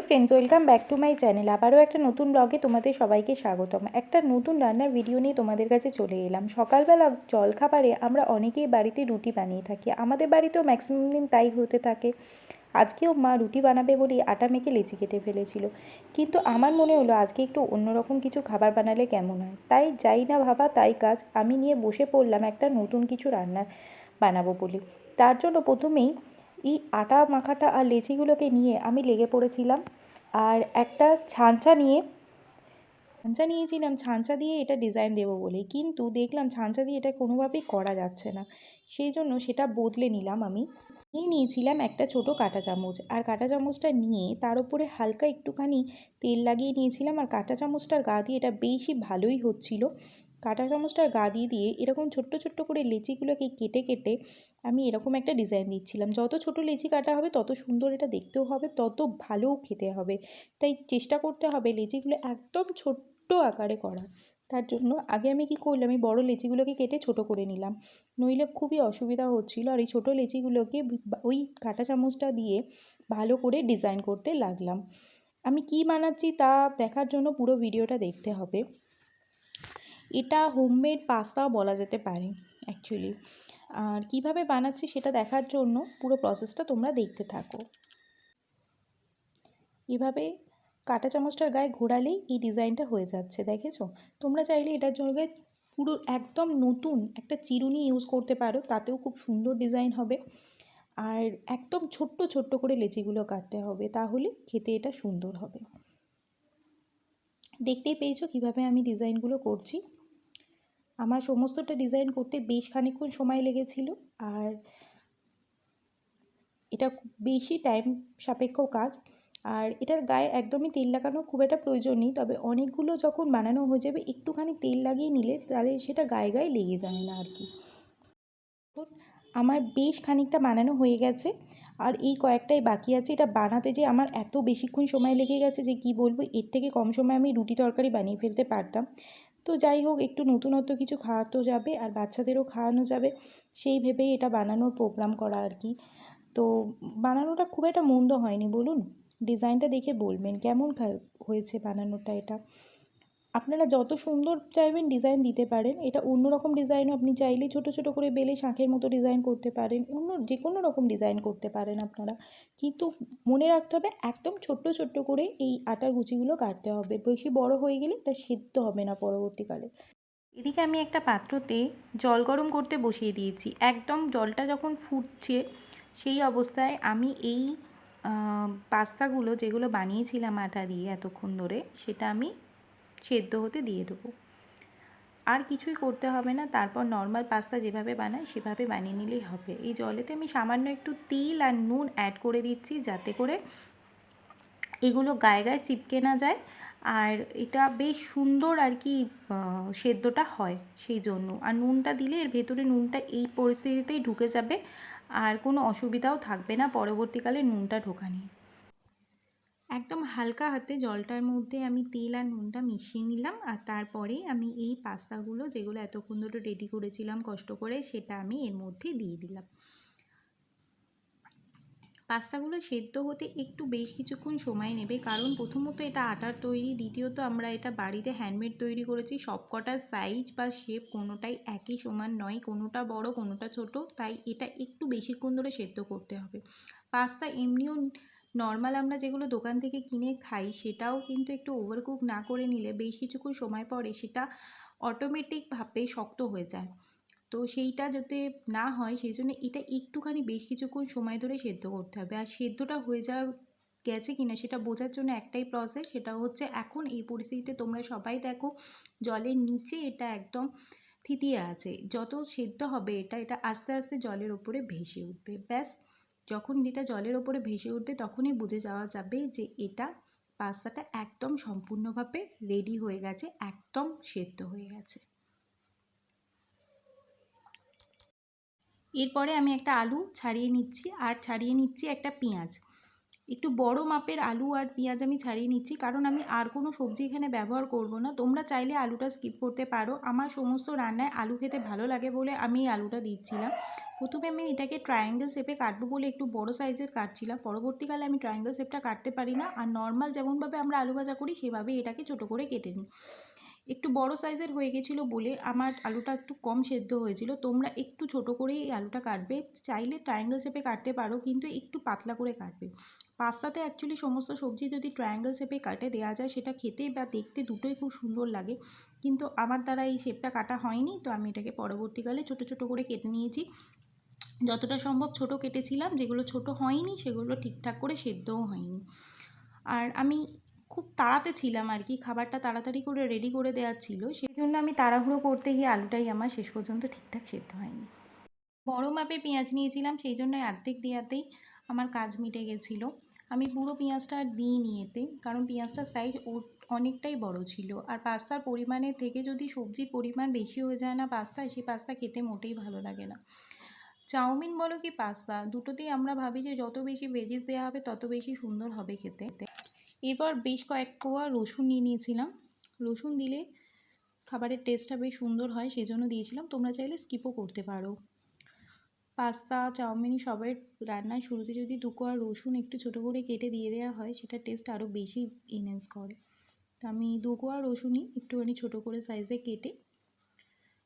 Friends, welcome back to my channel. আবারও একটা নতুন ব্লগে তোমাদের সবাইকে স্বাগতম। একটা নতুন রান্নার ভিডিও নিয়ে তোমাদের কাছে চলে এলাম। সকালবেলা জলখাবারে আমরা অনেকেই বাড়িতে রুটি বানিয়ে থাকি। আমাদের বাড়িতেও ম্যাক্সিমাম দিন তাই হতে থাকে। আজকেও মা রুটি বানাবে বলেই আটা মেখে লেচি কেটে ফেলেছিল, কিন্তু আমার মনে হলো আজকে একটু অন্যরকম কিছু খাবার বানালে কেমন হয়। তাই যাই না ভাবা তাই কাজ, আমি নিয়ে বসে পড়লাম একটা নতুন কিছু রান্নার বানাবো বলে। তার জন্য প্রথমেই এই আটা মাখাটা আর লেচিগুলোকে নিয়ে আমি লেগে পড়েছিলাম। আর একটা ছাঁচা নিয়েছিলাম, ছাঁচা দিয়ে এটা ডিজাইন দেবো বলে, কিন্তু দেখলাম ছাঁচা দিয়ে এটা কোনোভাবেই করা যাচ্ছে না। সেই জন্য সেটা বদলে নিলাম। আমি নিয়েছিলাম একটা ছোট কাঁটা চামচ, আর কাঁটা চামচটা নিয়ে তার উপরে হালকা একটুখানি তেল লাগিয়ে নিয়েছিলাম। আর কাঁটা চামচটার গা দিয়ে এটা বেশি ভালোই হচ্ছিল। কাঁটা চামচটার গা দিয়ে এরকম ছোট্ট ছোট্ট করে লেচিগুলোকে কেটে কেটে আমি এরকম একটা ডিজাইন দিচ্ছিলাম। যত ছোট লেচি কাটা হবে তত সুন্দর এটা দেখতেও হবে, তত ভালোও খেতে হবে। তাই চেষ্টা করতে হবে লেচিগুলো একদম ছোট্ট আকারে করা। তার জন্য আগে আমি কী করলাম, এই বড় লেচিগুলোকে কেটে ছোট করে নিলাম, নইলে খুবই অসুবিধা হচ্ছিলো। আর এই ছোটো লেচিগুলোকে ওই কাঁটা চামচটা দিয়ে ভালো করে ডিজাইন করতে লাগলাম। আমি কি বানাচ্ছি তা দেখার জন্য পুরো ভিডিওটা দেখতে হবে। এটা হোমমেড পাস্তাও বলা যেতে পারে অ্যাকচুয়ালি। আর কীভাবে বানাচ্ছি সেটা দেখার জন্য পুরো প্রসেসটা তোমরা দেখতে থাকো। এভাবে কাঁটা চামচটার গায়ে ঘোরালেই এই ডিজাইনটা হয়ে যাচ্ছে, দেখেছো? তোমরা চাইলে এটার জায়গায় পুরো একদম নতুন একটা চিরুনি ইউজ করতে পারো, তাতেও খুব সুন্দর ডিজাইন হবে। আর একদম ছোট্ট ছোট্ট করে লেচিগুলো কাটতে হবে, তাহলে খেতে এটা সুন্দর হবে। দেখতেই পেয়েছো কীভাবে আমি ডিজাইনগুলো করছি। আমার সমস্তটা ডিজাইন করতে বেশ খানিকক্ষণ সময় লেগেছিল। আর এটা খুব বেশি টাইম সাপেক্ষ কাজ। আর এটার গায়ে একদমই তেল লাগানোর খুব একটা প্রয়োজন নেই, তবে অনেকগুলো যখন বানানো হয়ে যাবে একটুখানি তেল লাগিয়ে নিলে তাহলে সেটা গায়ে গায়ে লেগে যায় না আর কি। আমার বেশ খানিকটা বানানো হয়ে গেছে, আর এই কয়েকটাই বাকি আছে। এটা বানাতে যে আমার এত বেশিক্ষণ সময় লেগে গেছে যে কি বলবো, এর থেকে কম সময় আমি রুটি তরকারি বানিয়ে ফেলতে পারতাম। তো যাই হোক, একটু নতুনত্ব কিছু খাওয়াতেও যাবে আর বাচ্চাদেরও খাওয়ানো যাবে, সেই ভেবেই এটা বানানোর প্রোগ্রাম করা আর কি। তো বানানোটা খুব একটা মন্দ হয়নি বলুন। ডিজাইনটা দেখে বলবেন কেমন হয়েছে বানানোটা। এটা আপনারা যত সুন্দর চাইবেন ডিজাইন দিতে পারেন। এটা অন্যরকম ডিজাইনও আপনি চাইলে ছোটো ছোটো করে বেলে শাঁখের মতো ডিজাইন করতে পারেন, অন্য যে কোনো রকম ডিজাইন করতে পারেন আপনারা। কিন্তু মনে রাখতে হবে একদম ছোট্ট ছোট্ট করে এই আটার গুচিগুলো কাটতে হবে, বেশি বড় হয়ে গেলে এটা সিদ্ধ হবে না পরবর্তীকালে। এদিকে আমি একটা পাত্রতে জল গরম করতে বসিয়ে দিয়েছি। একদম জলটা যখন ফুটছে সেই অবস্থায় আমি এই পাস্তাগুলো যেগুলো বানিয়েছিলাম আটা দিয়ে এতক্ষণ ধরে, সেটা আমি সেদ্ধ হতে দিয়ে দেবো। আর কিছুই করতে হবে না, তারপর নর্মাল পাস্তা যেভাবে বানাই সেভাবে বানিয়ে নিলেই হবে। এই জলেতে আমি সামান্য একটু তিল আর নুন অ্যাড করে দিচ্ছি, যাতে করে এগুলো গায়ে গায়ে চিপকে না যায়, আর এটা বেশ সুন্দর আর কি সেদ্ধটা হয় সেই জন্য। আর নুনটা দিলে এর ভেতরে নুনটা এই পরিস্থিতিতেই ঢুকে যাবে, আর কোনো অসুবিধাও থাকবে না পরবর্তীকালে নুনটা ঢোকা নিয়ে। একদম হালকা হাতে জলটার মধ্যে আমি তেল আর নুনটা মিশিয়ে নিলাম, আর তারপরে আমি এই পাস্তাগুলো যেগুলো এতক্ষণ ধরে রেডি করেছিলাম কষ্ট করে, সেটা আমি এর মধ্যে দিয়ে দিলাম। পাস্তাগুলো সেদ্ধ হতে একটু বেশ কিছুক্ষণ সময় নেবে, কারণ প্রথমত এটা আটার তৈরি, দ্বিতীয়ত আমরা এটা বাড়িতে হ্যান্ডমেড তৈরি করেছি। সবকটার সাইজ বা শেপ কোনোটাই একই সমান নয়, কোনোটা বড় কোনোটা ছোট, তাই এটা একটু বেশিক্ষণ ধরে সেদ্ধ করতে হবে। পাস্তা এমনিও নর্মাল আমরা যেগুলো দোকান থেকে কিনে খাই সেটাও কিন্তু একটু ওভারকুক না করে নিলে বেশ কিছুক্ষণ সময় পরে সেটা অটোমেটিকভাবে শক্ত হয়ে যায়। তো সেইটা যাতে না হয় সেই জন্য এটা একটুখানি বেশ কিছুক্ষণ সময় ধরে সেদ্ধ করতে হবে। আর সেদ্ধটা হয়ে যাওয়া গেছে কিনা সেটা বোঝার জন্য একটাই প্রসেস, সেটা হচ্ছে এখন এই পরিস্থিতিতে তোমরা সবাই দেখো জলের নিচে এটা একদম থিতিয়ে আছে। যত সেদ্ধ হবে এটা আস্তে আস্তে জলের ওপরে ভেসে উঠবে। ব্যাস, যখন এটা জলের ওপরে ভেসে উঠবে তখনই বুঝে যাওয়া যাবে যে এটা পাস্তাটা একদম সম্পূর্ণভাবে রেডি হয়ে গেছে, একদম সেদ্ধ হয়ে গেছে। এরপরে আমি একটা আলু ছাড়িয়ে নিচ্ছি, আর ছাড়িয়ে নিচ্ছি একটা পেঁয়াজ। একটু বড় মাপের আলু আর পেঁয়াজ আমি ছাড়িয়ে নিচ্ছি, কারণ আমি আর কোনো সবজি এখানে ব্যবহার করব না। তোমরা চাইলে আলুটা স্কিপ করতে পারো। আমার সমস্ত রান্নায় আলু খেতে ভালো লাগে বলে আমি এই আলুটা দিচ্ছিলাম। প্রথমে আমি এটাকে ট্রায়াঙ্গেল শেপে কাটবো বলে একটু বড় সাইজের কাটছিলাম। পরবর্তীকালে আমি ট্রায়াঙ্গেল শেপটা কাটতে পারি না, আর নর্মাল যেমনভাবে আমরা আলু ভাজা করি সেভাবে এটাকে ছোটো করে কেটে নিই। একটু বড় সাইজের হয়ে গেছিলো বলে আমার আলুটা একটু কম সেদ্ধ হয়েছিল। তোমরা একটু ছোট করেই এই আলুটা কাটবে, চাইলে ট্রায়াঙ্গেল শেপে কাটতে পারো, কিন্তু একটু পাতলা করে কাটবে। পাস্তাতে অ্যাকচুয়ালি সমস্ত সবজি যদি ট্রায়াঙ্গেল শেপে কাটে দেওয়া যায়, সেটা খেতে বা দেখতে দুটোই খুব সুন্দর লাগে, কিন্তু আমার দ্বারা এই শেপটা কাটা হয়নি, তো আমি এটাকে পরবর্তীকালে ছোট ছোট করে কেটে নিয়েছি। যতটা সম্ভব ছোট কেটেছিলাম, যেগুলো ছোট হয়নি সেগুলো ঠিকঠাক করে সেদ্ধও হয়নি। আর আমি খুব তাড়াতে ছিলাম আর কি, খাবারটা তাড়াতাড়ি করে রেডি করে দেওয়ার ছিল, সেই জন্য আমি তাড়াহুড়ো করতে গিয়ে আলুটাই আমার শেষ পর্যন্ত ঠিকঠাক সেদ্ধ হয়নি। বড় মাপে পেঁয়াজ নিয়েছিলাম, সেই জন্য অর্ধেক দেওয়াতেই আমার কাজ মিটে গেছিলো। আমি পুরো পেঁয়াজটা আর দিইনি এতে, কারণ পেঁয়াজটার সাইজ অনেকটাই বড় ছিল, আর পাস্তার পরিমাণের থেকে যদি সবজির পরিমাণ বেশি হয়ে যায় না পাস্তায়, সেই পাস্তা খেতে মোটেই ভালো লাগে না। চাউমিন বলো কি পাস্তা, দুটোতেই আমরা ভাবি যে যত বেশি ভেজিস দেওয়া হবে তত বেশি সুন্দর হবে খেতে। এরপর বেশ কয়েক কোয়া রসুন নিয়ে নিয়েছিলাম। রসুন দিলে খাবারের টেস্টটা বেশ সুন্দর হয়, সেজন্য দিয়েছিলাম। তোমরা চাইলে স্কিপও করতে পারো। পাস্তা, চাউমিন সবের রান্নার শুরুতে যদি 2 কোয়া রসুন একটু ছোটো করে কেটে দিয়ে দেওয়া হয়, সেটার টেস্ট আরও বেশি এনহ্যান্স করে। তো আমি 2 কোয়া রসুনই একটুখানি ছোটো করে সাইজে কেটে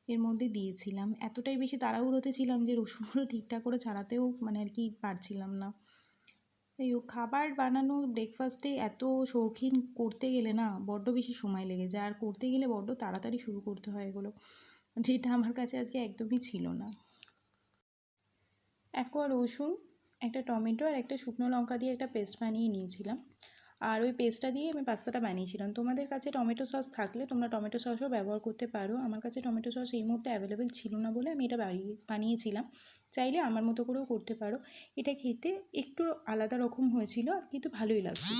এর মধ্যে দিয়েছিলাম। এতটাই বেশি তাড়াহুড়োতে ছিলাম যে রসুনগুলো ঠিকঠাক করে ছাড়াতেও আর কি পারছিলাম না। এই খাবার বানানো ব্রেকফাস্টে এত শৌখিন করতে গেলে না বড্ড বেশি সময় লেগে যায়, আর করতে গেলে বড্ড তাড়াতাড়ি শুরু করতে হয় এগুলো, যেটা আমার কাছে আজকে একদমই ছিল না। 1 কোয়া রসুন, একটা টমেটো আর একটা শুকনো লঙ্কা দিয়ে একটা পেস্ট বানিয়ে নিয়েছিলাম, আর ওই পেস্টটা দিয়ে আমি পাস্তাটা বানিয়েছিলাম। তোমাদের কাছে টমেটো সস থাকলে তোমরা টমেটো সসও ব্যবহার করতে পারো। আমার কাছে টমেটো সস এই মুহূর্তে অ্যাভেলেবেল ছিল না বলে আমি এটা বানিয়েছিলাম। চাইলে আমার মতো করেও করতে পারো। এটা খেতে একটু আলাদা রকম হয়েছিল, আর কিন্তু ভালোই লাগছিল।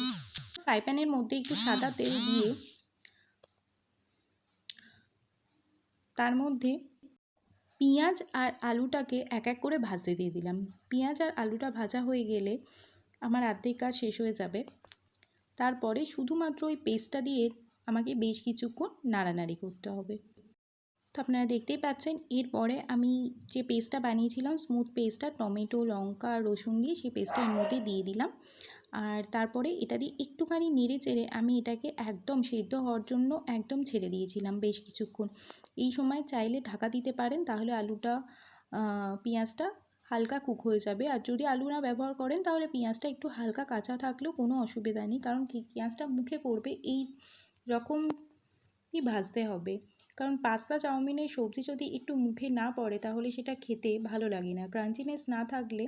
ফ্রাই প্যানের মধ্যে একটু সাদা তেল দিয়ে তার মধ্যে পেঁয়াজ আর আলুটাকে এক এক করে ভাজতে দিয়ে দিলাম। পেঁয়াজ আর আলুটা ভাজা হয়ে গেলে আমার অর্ধেক কাজ শেষ হয়ে যাবে। তারপরে শুধুমাত্র ওই পেস্টটা দিয়ে আমাকে বেশ কিছুক্ষণ নাড়ানাড়ি করতে হবে। তো আপনারা দেখতেই পাচ্ছেন, এরপরে আমি যে পেস্টটা বানিয়েছিলাম স্মুথ পেস্টটা, টমেটো, লঙ্কা, রসুন দিয়ে সেই পেস্টটা এর মধ্যে দিয়ে দিলাম। আর তারপরে এটা দিয়ে একটুখানি নেড়ে চেড়ে আমি এটাকে একদম সেদ্ধ হওয়ার জন্য একদম ছেড়ে দিয়েছিলাম বেশ কিছুক্ষণ। এই সময় চাইলে ঢাকা দিতে পারেন, তাহলে আলুটা পেঁয়াজটা হালকা কুক হয়ে যাবে। আর যদি আলু না ব্যবহার করেন তাহলে পেঁয়াজটা একটু হালকা কাঁচা থাকলেও কোনো অসুবিধা নেই, কারণ পেঁয়াজটা মুখে পড়বে এই রকমই ভাজতে হবে। কারণ পাস্তা চাউমিনের সবজি যদি একটু মুখে না পড়ে তাহলে সেটা খেতে ভালো লাগে না, ক্রাঞ্চিনেস না থাকলে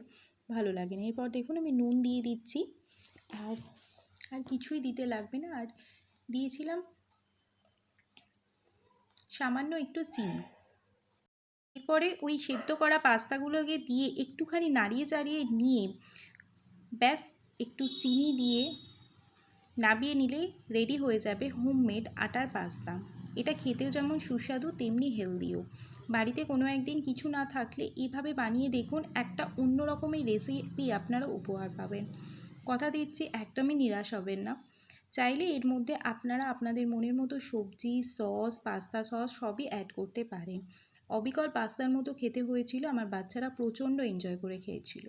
ভালো লাগে না। এরপর দেখুন আমি নুন দিয়ে দিচ্ছি, আর কিছুই দিতে লাগবে না। আর দিয়েছিলাম সামান্য একটু চিনি। এরপরে ওই সেদ্ধ করা পাস্তাগুলোকে দিয়ে একটুখানি নাড়িয়ে চাড়িয়ে নিয়ে ব্যাস একটু চিনি দিয়ে নামিয়ে নিলে রেডি হয়ে যাবে হোমমেড আটার পাস্তা। এটা খেতেও যেমন সুস্বাদু তেমনি হেলদিও। বাড়িতে কোনো একদিন কিছু না থাকলে এইভাবে বানিয়ে দেখুন, একটা অন্য রকমের রেসিপি আপনারা উপহার পাবেন। কথা দিচ্ছি একদমই নিরাশ হবেন না। চাইলে এর মধ্যে আপনারা আপনাদের মনের মতো সবজি, সস, পাস্তা সস সবই অ্যাড করতে পারেন। অবিকল পাস্তার মতো খেতে হয়েছিল, আমার বাচ্চারা প্রচণ্ড এনজয় করে খেয়েছিল।